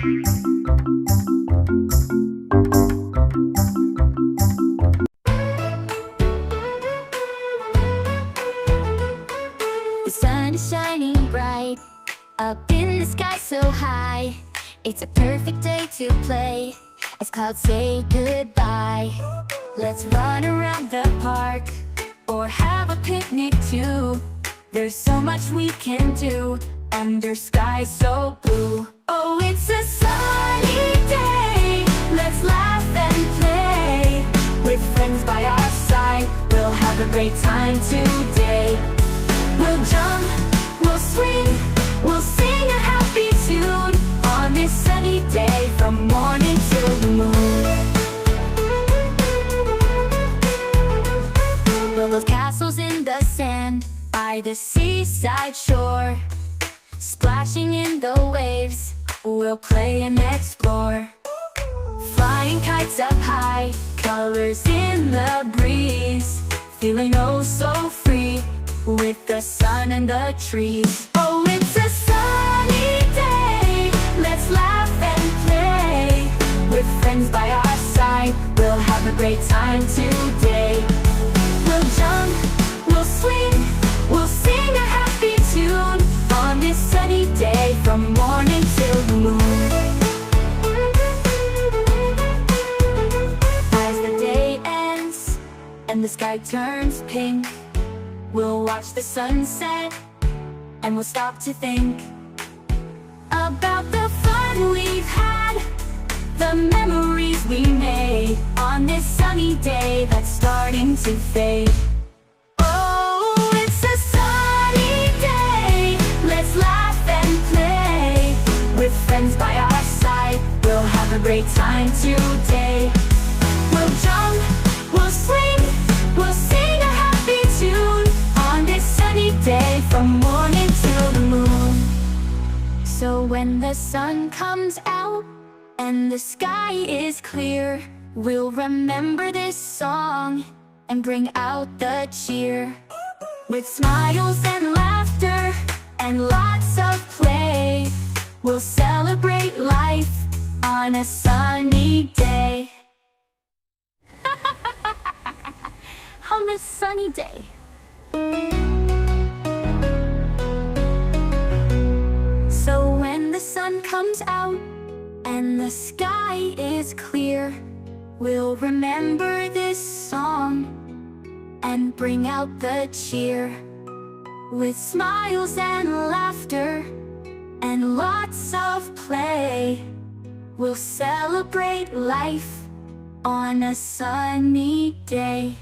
The sun is shining bright up in the sky so high. It's a perfect day to play as clouds say goodbye. Let's run around the park or have a picnic too. There's so much we can do under skies so blue. Oh, it's a sunny day. Let's laugh and play. With friends by our side, we'll have a great time today. We'll jump, we'll swing, we'll sing a happy tune on this sunny day from morning till the moon. We'll build castles in the sand by the seaside shore. Splashing in the waves, we'll play and explore. Flying kites up high, colors in the breeze. Feeling oh so free with the sun and the trees. Oh, it's a sunny day. Let's laugh and play. With friends by our side, we'll have a great time today. We'll jump, we'll swing, we'll sing a happy tune on this sunny day from morning till the moon. As the day ends and the sky turns pink, we'll watch the sunset and we'll stop to think about the fun we've had, the memories we made on this sunny day that's starting to fade. Oh, it's a sunny day. Let's laugh and play. With friends by our side, we'll have a great time today. We'll jump, we'll swing, we'll sing a happy tune on this sunny day from morning till the moon. So when the sun comes out and the sky is clear, we'll remember this song and bring out the cheer. With smiles and laughter and lots of play, we'll celebrate life on a sunny day. On a sunny day. So when the sun comes out and the sky is clear, we'll remember this song and bring out the cheer. With smiles and laughter and lots of play, we'll celebrate life on a sunny day.